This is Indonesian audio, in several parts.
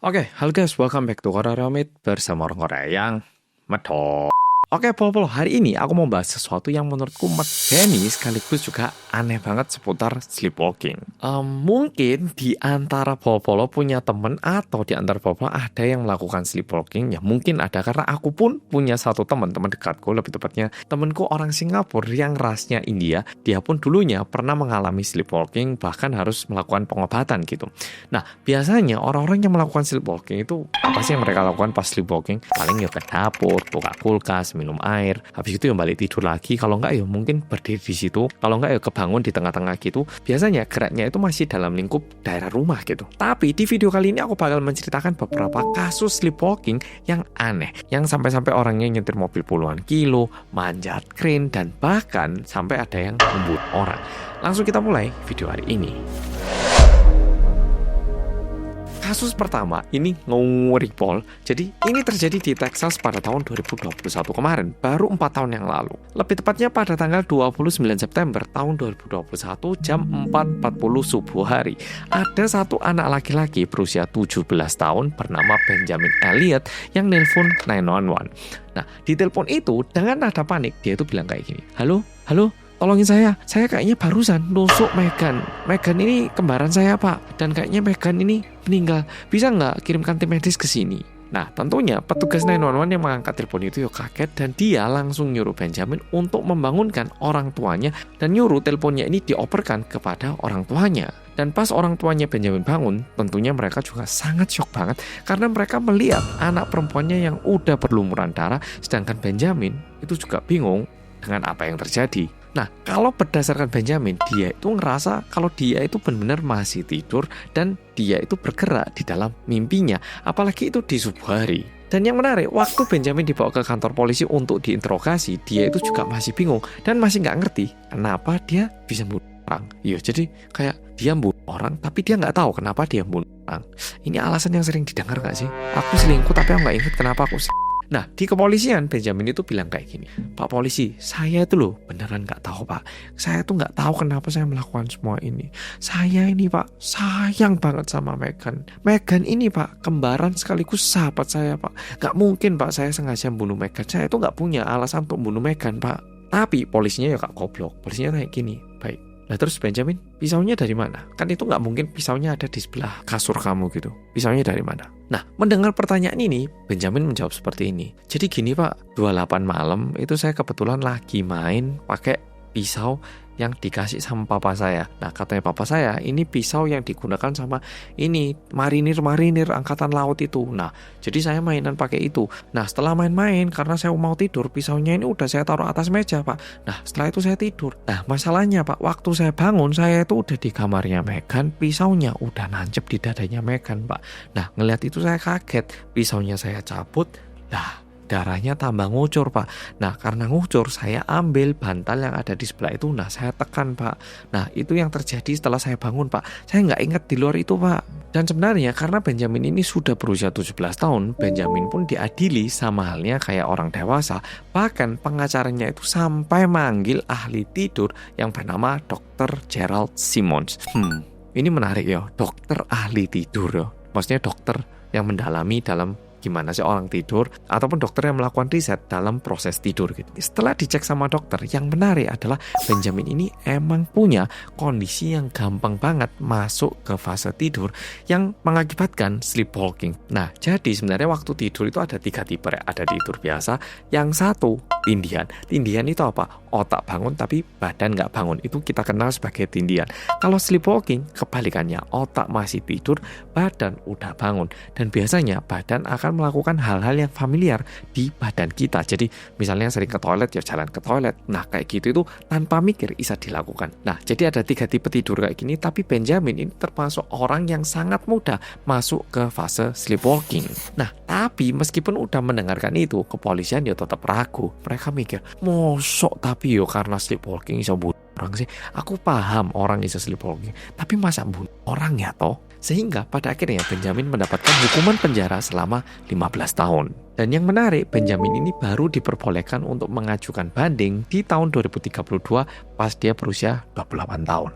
Oke, halo guys, welcome back to Korea Remit bersama orang Korea yang medok. Oke, Pol-Pol, hari ini aku mau bahas sesuatu yang menurutku medeni sekaligus juga aneh banget seputar sleepwalking. Mungkin di antara Pol-Pol punya temen atau di antara Pol-Pol ada yang melakukan sleepwalking. Ya mungkin ada, karena aku pun punya satu teman dekatku, lebih tepatnya temenku orang Singapura yang rasnya India. Dia pun dulunya pernah mengalami sleepwalking, bahkan harus melakukan pengobatan gitu. Nah, biasanya orang-orang yang melakukan sleepwalking itu apa sih yang mereka lakukan pas sleepwalking? Paling ya ke dapur, buka kulkas, minum air, habis itu ya balik tidur lagi. Kalau enggak ya mungkin berdiri di situ, kalau enggak ya kebangun di tengah-tengah gitu. Biasanya geraknya itu masih dalam lingkup daerah rumah gitu. Tapi di video kali ini aku bakal menceritakan beberapa kasus sleepwalking yang aneh, yang sampai-sampai orangnya nyetir mobil puluhan kilo, manjat crane, dan bahkan sampai ada yang membunuh orang. Langsung kita mulai video hari ini. Kasus pertama ini ngeri Pol. Jadi ini terjadi di Texas pada tahun 2021 kemarin, baru 4 tahun yang lalu. Lebih tepatnya pada tanggal 29 September tahun 2021 jam 4.40 subuh hari. Ada satu anak laki-laki berusia 17 tahun bernama Benjamin Elliott yang nelpon 911. Nah, di telepon itu dengan nada panik dia itu bilang kayak gini, "Halo, tolongin saya kayaknya barusan nusuk Megan. Megan ini kembaran saya, Pak. Dan kayaknya Megan ini meninggal. Bisa nggak kirimkan tim medis ke sini?" Nah, tentunya petugas 911 yang mengangkat telepon itu kaget, dan dia langsung nyuruh Benjamin untuk membangunkan orang tuanya dan nyuruh teleponnya ini dioperkan kepada orang tuanya. Dan pas orang tuanya Benjamin bangun, tentunya mereka juga sangat syok banget karena mereka melihat anak perempuannya yang udah berlumuran darah, sedangkan Benjamin itu juga bingung dengan apa yang terjadi. Nah, kalau berdasarkan Benjamin, dia itu ngerasa kalau dia itu benar-benar masih tidur dan dia itu bergerak di dalam mimpinya, apalagi itu di subuh hari. Dan yang menarik, waktu Benjamin dibawa ke kantor polisi untuk diinterogasi, dia itu juga masih bingung dan masih nggak ngerti kenapa dia bisa bunuh orang. Iya, jadi kayak dia bunuh orang, tapi dia nggak tahu kenapa dia bunuh orang. Ini alasan yang sering didengar nggak sih? Aku selingkuh tapi aku nggak ingat kenapa aku Nah, di kepolisian Benjamin itu bilang kayak gini, "Pak polisi, saya itu loh beneran nggak tahu, Pak. Saya tuh nggak tahu kenapa saya melakukan semua ini. Saya ini, Pak, sayang banget sama Megan. Megan ini, Pak, kembaran sekaligus sahabat saya, Pak. Nggak mungkin, Pak, saya sengaja bunuh Megan. Saya itu nggak punya alasan untuk bunuh Megan, Pak." Tapi polisinya ya gak goblok. Polisinya kayak gini, "Baik. Nah terus Benjamin, pisaunya dari mana? Kan itu nggak mungkin pisaunya ada di sebelah kasur kamu gitu. Pisaunya dari mana?" Nah, mendengar pertanyaan ini, Benjamin menjawab seperti ini. "Jadi gini, Pak, 28 malam itu saya kebetulan lagi main pakai pisau yang dikasih sama papa saya. Nah, katanya papa saya, ini pisau yang digunakan sama ini marinir angkatan laut itu. Nah, jadi saya mainan pakai itu. Nah, setelah main-main, karena saya mau tidur, pisaunya ini udah saya taruh atas meja, Pak. Nah, setelah itu saya tidur. Nah, masalahnya, Pak, waktu saya bangun, saya itu udah di kamarnya Megan, pisaunya udah nancep di dadanya Megan, Pak. Nah, ngelihat itu saya kaget, pisaunya saya cabut. Nah, darahnya tambah ngucur, Pak. Nah, karena ngucur, saya ambil bantal yang ada di sebelah itu. Nah, saya tekan, Pak. Nah, itu yang terjadi setelah saya bangun, Pak. Saya nggak ingat di luar itu, Pak." Dan sebenarnya karena Benjamin ini sudah berusia 17 tahun, Benjamin pun diadili sama halnya kayak orang dewasa. Bahkan pengacaranya itu sampai manggil ahli tidur yang bernama Dr. Gerald Simmons. Ini menarik ya, dokter ahli tidur ya. Maksudnya dokter yang mendalami dalam gimana sih orang tidur, ataupun dokter yang melakukan riset dalam proses tidur gitu. Setelah dicek sama dokter, yang menarik adalah Benjamin ini emang punya kondisi yang gampang banget masuk ke fase tidur yang mengakibatkan sleepwalking. Nah, jadi sebenarnya waktu tidur itu ada 3 tipe ya. Ada tidur biasa, yang satu tindihan. Tindihan itu apa? Otak bangun tapi badan nggak bangun. Itu kita kenal sebagai tindihan. Kalau sleepwalking, kebalikannya. Otak masih tidur, badan udah bangun. Dan biasanya badan akan melakukan hal-hal yang familiar di badan kita. Jadi misalnya sering ke toilet, ya jalan ke toilet. Nah, kayak gitu itu tanpa mikir bisa dilakukan. Nah, jadi ada 3 tipe tidur kayak gini. Tapi Benjamin ini termasuk orang yang sangat mudah masuk ke fase sleepwalking. Nah, tapi meskipun udah mendengarkan itu, kepolisian ya tetap ragu. Mereka mikir, mosok tapi yo karena sleepwalking bisa bunuh orang sih. Aku paham orang bisa sleepwalking, tapi masa bunuh orang ya toh? Sehingga pada akhirnya Benjamin mendapatkan hukuman penjara selama 15 tahun. Dan yang menarik, Benjamin ini baru diperbolehkan untuk mengajukan banding di tahun 2032 pas dia berusia 28 tahun.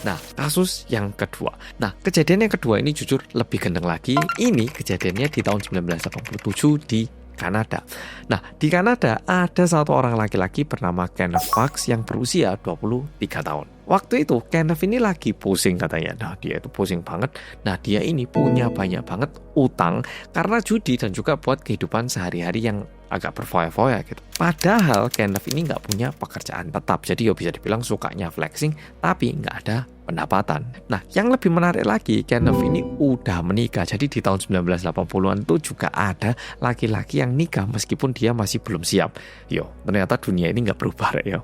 Nah, kasus yang kedua. Nah, kejadian yang kedua ini jujur lebih gendeng lagi. Ini kejadiannya di tahun 1987 di Kanada. Nah, di Kanada ada satu orang laki-laki bernama Kenneth Marks yang berusia 23 tahun. Waktu itu Kenneth ini lagi pusing katanya. Nah, dia itu pusing banget. Nah, dia ini punya banyak banget utang karena judi dan juga buat kehidupan sehari-hari yang agak berfoya-foya gitu. Padahal Kenneth ini nggak punya pekerjaan tetap. Jadi ya bisa dibilang sukanya flexing tapi nggak ada pendapatan. Nah, yang lebih menarik lagi, Kenneth ini udah menikah. Jadi di tahun 1980-an itu juga ada laki-laki yang nikah meskipun dia masih belum siap. Yo, ternyata dunia ini nggak berubah ya.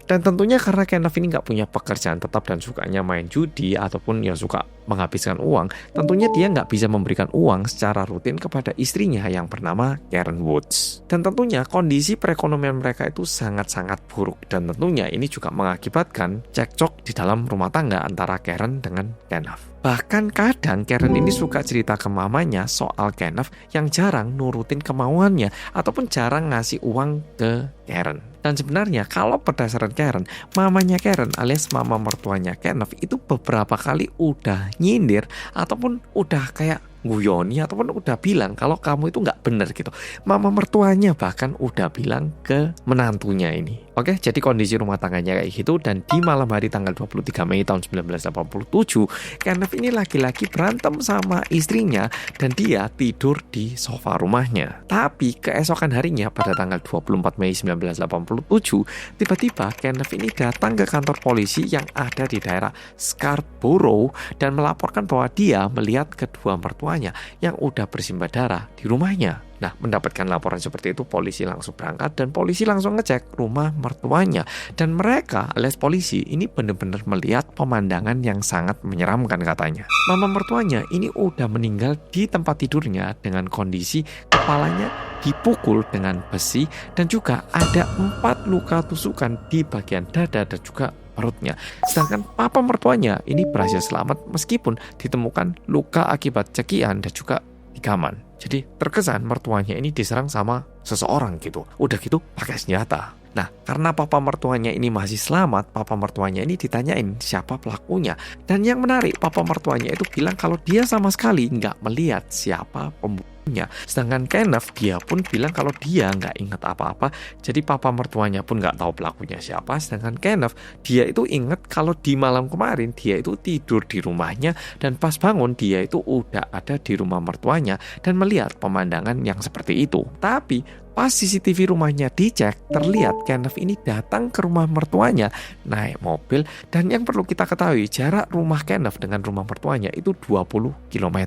Dan tentunya karena Kenneth ini nggak punya pekerjaan tetap dan sukanya main judi ataupun ya suka menghabiskan uang, tentunya dia nggak bisa memberikan uang secara rutin kepada istrinya yang bernama Karen Woods. Dan tentunya kondisi perekonomian mereka itu sangat-sangat buruk. Dan tentunya ini juga mengakibatkan cekcok di dalam rumah tangga antara Karen dengan Kenneth. Bahkan kadang Karen ini suka cerita ke mamanya soal Kenneth yang jarang nurutin kemauannya ataupun jarang ngasih uang ke Karen. Dan sebenarnya kalau berdasarkan Karen, mamanya Karen alias mama mertuanya Kenneth itu beberapa kali udah nyindir ataupun udah kayak guyoni ataupun udah bilang kalau kamu itu nggak bener gitu. Mama mertuanya bahkan udah bilang ke menantunya ini. Oke, jadi kondisi rumah tangganya kayak gitu. Dan di malam hari tanggal 23 Mei tahun 1987, Kenneth ini lagi-lagi berantem sama istrinya dan dia tidur di sofa rumahnya. Tapi keesokan harinya pada tanggal 24 Mei 1987, tiba-tiba Kenneth ini datang ke kantor polisi yang ada di daerah Scarborough dan melaporkan bahwa dia melihat kedua mertuanya yang udah bersimbah darah di rumahnya. Nah, mendapatkan laporan seperti itu, polisi langsung berangkat dan polisi langsung ngecek rumah mertuanya. Dan mereka alias polisi ini benar-benar melihat pemandangan yang sangat menyeramkan katanya. Mama mertuanya ini udah meninggal di tempat tidurnya dengan kondisi kepalanya dipukul dengan besi dan juga ada 4 luka tusukan di bagian dada dan juga perutnya. Sedangkan papa mertuanya ini berhasil selamat meskipun ditemukan luka akibat cekian dan juga tikaman. Jadi terkesan mertuanya ini diserang sama seseorang gitu. Udah gitu pakai senjata. Nah, karena papa mertuanya ini masih selamat, papa mertuanya ini ditanyain siapa pelakunya. Dan yang menarik, papa mertuanya itu bilang kalau dia sama sekali nggak melihat siapa pembunuhnya. Sedangkan Kenneth, dia pun bilang kalau dia nggak ingat apa-apa. Jadi papa mertuanya pun nggak tahu pelakunya siapa. Sedangkan Kenneth, dia itu ingat kalau di malam kemarin dia itu tidur di rumahnya dan pas bangun dia itu udah ada di rumah mertuanya dan melihat pemandangan yang seperti itu. Tapi pas CCTV rumahnya dicek, terlihat Kenneth ini datang ke rumah mertuanya naik mobil. Dan yang perlu kita ketahui, jarak rumah Kenneth dengan rumah mertuanya itu 20 km.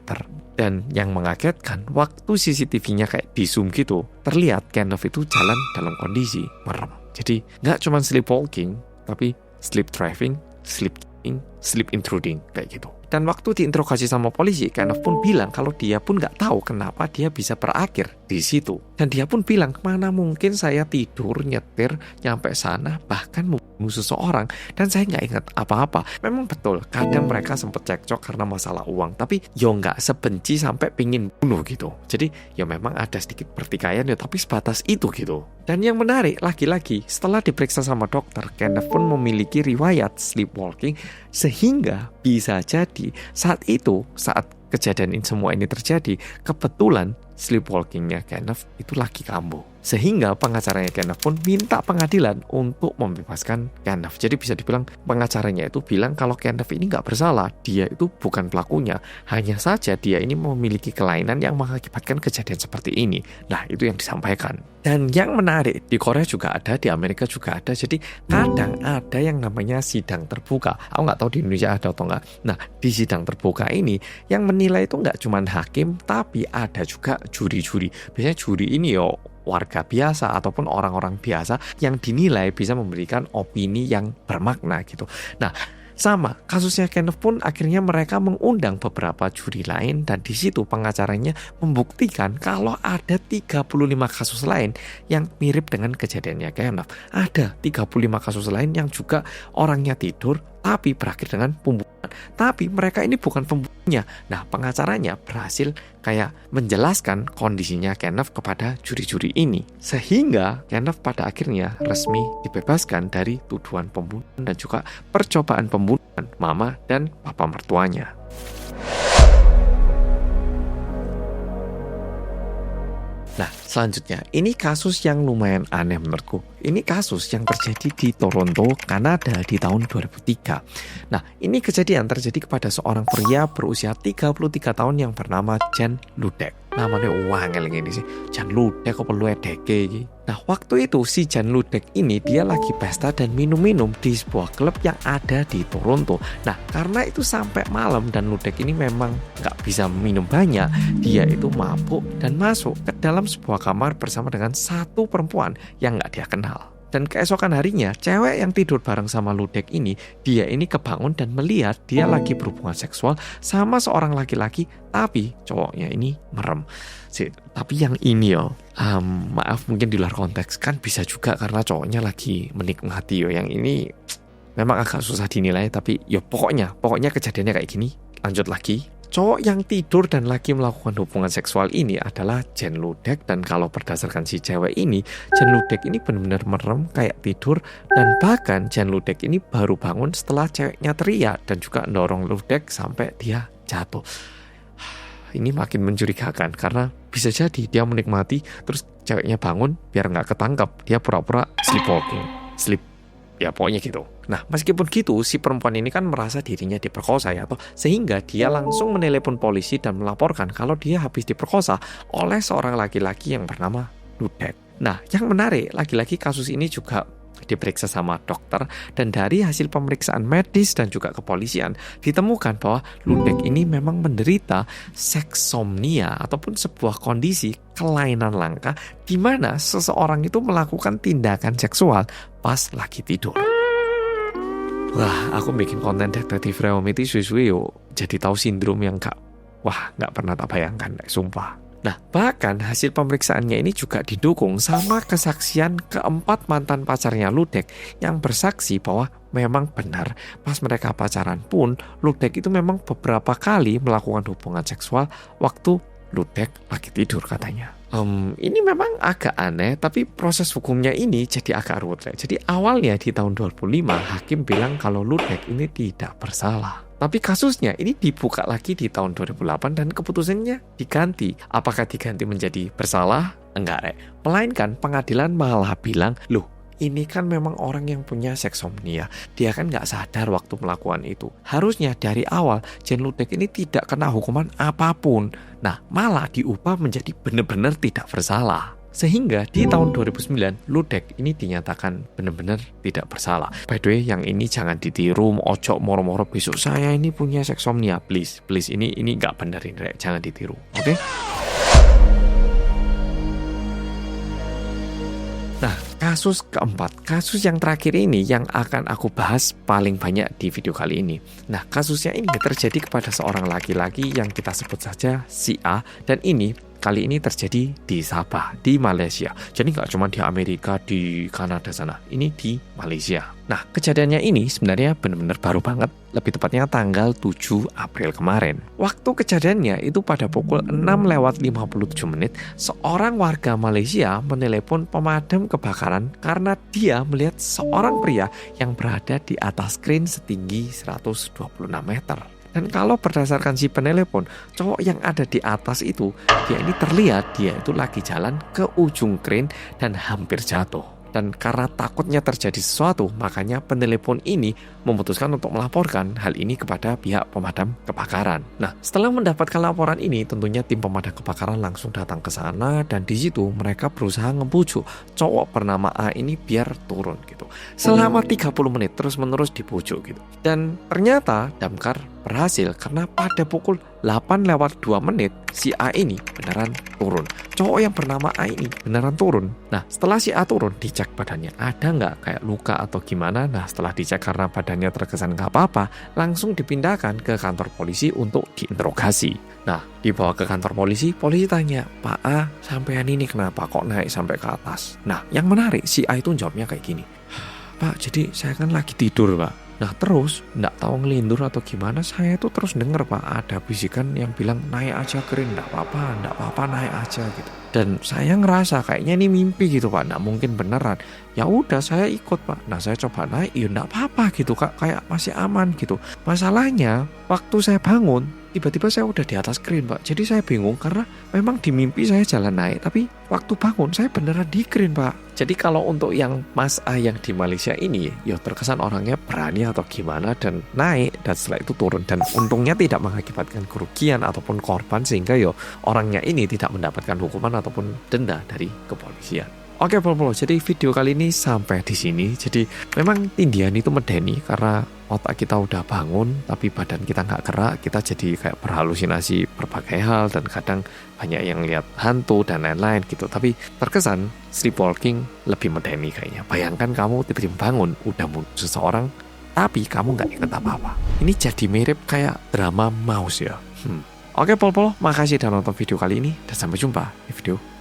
Dan yang mengagetkan, waktu CCTV-nya kayak di zoom gitu, terlihat Kenneth itu jalan dalam kondisi merem. Jadi nggak cuma sleepwalking, tapi sleep driving, sleep eating, sleep intruding kayak gitu. Dan waktu diinterogasi sama polisi, Kenneth pun bilang kalau dia pun nggak tahu kenapa dia bisa berakhir di situ. Dan dia pun bilang, mana mungkin saya tidur, nyetir, nyampe sana, bahkan membunuh seseorang, dan saya nggak ingat apa-apa. Memang betul, kadang mereka sempat cekcok karena masalah uang, tapi yo nggak sebenci sampai pingin bunuh gitu. Jadi ya memang ada sedikit pertikaian ya, tapi sebatas itu gitu. Dan yang menarik, lagi-lagi setelah diperiksa sama dokter, Kenneth pun memiliki riwayat sleepwalking, sehingga bisa jadi saat kejadian ini semua ini terjadi, kebetulan sleepwalkingnya Kenneth itu lagi kambuh. Sehingga pengacaranya Kenneth pun minta pengadilan untuk membebaskan Kenneth. Jadi bisa dibilang pengacaranya itu bilang kalau Kenneth ini nggak bersalah, dia itu bukan pelakunya. Hanya saja dia ini memiliki kelainan yang mengakibatkan kejadian seperti ini. Nah, itu yang disampaikan. Dan yang menarik, di Korea juga ada, di Amerika juga ada. Jadi kadang ada yang namanya sidang terbuka. Aku nggak tahu di Indonesia ada atau nggak. Nah, di sidang terbuka ini yang menilai itu nggak cuma hakim, tapi ada juga juri-juri. Biasanya juri ini warga biasa ataupun orang-orang biasa yang dinilai bisa memberikan opini yang bermakna gitu. Nah, sama kasusnya Kenneth pun akhirnya mereka mengundang beberapa juri lain dan di situ pengacaranya membuktikan kalau ada 35 kasus lain yang mirip dengan kejadiannya Kenneth. Ada 35 kasus lain yang juga orangnya tidur tapi berakhir dengan pembunuhan. Tapi mereka ini bukan pembunuhnya. Nah, pengacaranya berhasil kayak menjelaskan kondisinya Kenneth kepada juri-juri ini. Sehingga Kenneth pada akhirnya resmi dibebaskan dari tuduhan pembunuhan dan juga percobaan pembunuhan mama dan papa mertuanya. Nah, selanjutnya, ini kasus yang lumayan aneh menurutku. Ini kasus yang terjadi di Toronto, Kanada di tahun 2003. Nah, ini kejadian terjadi kepada seorang pria berusia 33 tahun yang bernama Jan Ludek. Namanya wangel ini sih, Jan Ludek apa Ludeke iki. Nah, waktu itu si Jan Ludek ini dia lagi pesta dan minum-minum di sebuah klub yang ada di Toronto. Nah, karena itu sampai malam dan Ludek ini memang nggak bisa minum banyak, dia itu mabuk dan masuk ke dalam sebuah kamar bersama dengan satu perempuan yang nggak dia kenal. Dan keesokan harinya, cewek yang tidur bareng sama Ludek ini, dia ini kebangun dan melihat dia lagi berhubungan seksual sama seorang laki-laki, tapi cowoknya ini merem. Tapi yang ini maaf mungkin di luar konteks, kan bisa juga karena cowoknya lagi menikmati yang ini memang agak susah dinilai, tapi pokoknya kejadiannya kayak gini. Lanjut lagi. Cowok yang tidur dan lagi melakukan hubungan seksual ini adalah Jan Ludek, dan kalau berdasarkan si cewek ini, Jan Ludek ini benar-benar merem kayak tidur, dan bahkan Jan Ludek ini baru bangun setelah ceweknya teriak dan juga mendorong Ludek sampai dia jatuh. Ini makin mencurigakan karena bisa jadi dia menikmati terus ceweknya bangun biar nggak ketangkap, dia pura-pura sleep. Ya pokoknya gitu. Nah, meskipun gitu, si perempuan ini kan merasa dirinya diperkosa sehingga dia langsung menelepon polisi dan melaporkan kalau dia habis diperkosa oleh seorang laki-laki yang bernama Ludek. Nah, yang menarik, lagi-lagi kasus ini juga diperiksa sama dokter, dan dari hasil pemeriksaan medis dan juga kepolisian ditemukan bahwa Ludek ini memang menderita seksomnia ataupun sebuah kondisi kelainan langka di mana seseorang itu melakukan tindakan seksual pas lagi tidur. Wah, aku bikin konten detektif reality suwe-suwe jadi tahu sindrom yang nggak pernah tak bayangkan, sumpah. Nah, bahkan hasil pemeriksaannya ini juga didukung sama kesaksian keempat mantan pacarnya Ludek yang bersaksi bahwa memang benar pas mereka pacaran pun Ludek itu memang beberapa kali melakukan hubungan seksual waktu Ludek lagi tidur katanya. Ini memang agak aneh, tapi proses hukumnya ini jadi agak ruwet. Jadi awalnya di tahun 2005 hakim bilang kalau Ludek ini tidak bersalah. Tapi kasusnya ini dibuka lagi di tahun 2008 dan keputusannya diganti. Apakah diganti menjadi bersalah? Enggak, melainkan pengadilan malah bilang, loh, ini kan memang orang yang punya seksomnia. Dia kan nggak sadar waktu melakukan itu. Harusnya dari awal Jan Ludek ini tidak kena hukuman apapun. Nah, malah diubah menjadi benar-benar tidak bersalah. Sehingga di tahun 2009 Ludek ini dinyatakan benar-benar tidak bersalah. By the way, yang ini jangan ditiru, ojo moro-moro besok saya ini punya seksomnia. Please ini nggak benar ini, jangan ditiru. Oke? Nah, kasus keempat, kasus yang terakhir ini yang akan aku bahas paling banyak di video kali ini. Nah, kasusnya ini terjadi kepada seorang laki-laki yang kita sebut saja si A, dan ini kali ini terjadi di Sabah, di Malaysia. Jadi nggak cuma di Amerika, di Kanada sana, ini di Malaysia. Nah, kejadiannya ini sebenarnya benar-benar baru banget, lebih tepatnya tanggal 7 April kemarin. Waktu kejadiannya itu pada pukul 6:57, seorang warga Malaysia menelepon pemadam kebakaran karena dia melihat seorang pria yang berada di atas kren setinggi 126 meter. Dan kalau berdasarkan si penelepon, cowok yang ada di atas itu, dia ini terlihat dia itu lagi jalan ke ujung kren dan hampir jatuh. Dan karena takutnya terjadi sesuatu, makanya penelepon ini memutuskan untuk melaporkan hal ini kepada pihak pemadam kebakaran. Nah, setelah mendapatkan laporan ini, tentunya tim pemadam kebakaran langsung datang ke sana, dan di situ mereka berusaha ngebujuk cowok bernama A ini biar turun gitu. Selama 30 menit terus-menerus dibujuk gitu. Dan ternyata damkar berhasil karena pada pukul 8:02 si A ini beneran turun. Cowok yang bernama A ini beneran turun. Nah, setelah si A turun, dicek badannya ada nggak kayak luka atau gimana. Nah, setelah dicek karena badannya terkesan nggak apa-apa, langsung dipindahkan ke kantor polisi untuk diinterogasi. Nah, dibawa ke kantor polisi, polisi tanya, Pak A, sampean ini kenapa kok naik sampai ke atas? Nah, yang menarik si A itu jawabnya kayak gini, Pak, jadi saya kan lagi tidur, Pak. Nah terus, nggak tahu ngelindur atau gimana, saya tuh terus denger Pak, ada bisikan yang bilang naik aja Green, nggak apa-apa naik aja gitu. Dan saya ngerasa kayaknya ini mimpi gitu Pak, nggak mungkin beneran. Ya udah saya ikut Pak. Nah saya coba naik, ya nggak apa-apa gitu Kak, kayak masih aman gitu. Masalahnya waktu saya bangun, tiba-tiba saya udah di atas Green Pak. Jadi saya bingung karena memang di mimpi saya jalan naik, tapi waktu bangun saya beneran di Green Pak. Jadi kalau untuk yang Mas A yang di Malaysia ini, ya terkesan orangnya berani atau gimana dan naik dan setelah itu turun, dan untungnya tidak mengakibatkan kerugian ataupun korban sehingga ya orangnya ini tidak mendapatkan hukuman ataupun denda dari kepolisian. Oke Pol, jadi video kali ini sampai di sini. Jadi memang tindian itu medeni karena otak kita udah bangun tapi badan kita nggak gerak, kita jadi kayak berhalusinasi berbagai hal dan kadang banyak yang lihat hantu dan lain-lain gitu. Tapi terkesan sleepwalking lebih medeni kayaknya. Bayangkan kamu tiba-tiba bangun udah bunuh seseorang tapi kamu nggak ingat apa-apa. Ini jadi mirip kayak drama Mouse ya. Oke Pol, makasih udah nonton video kali ini dan sampai jumpa di video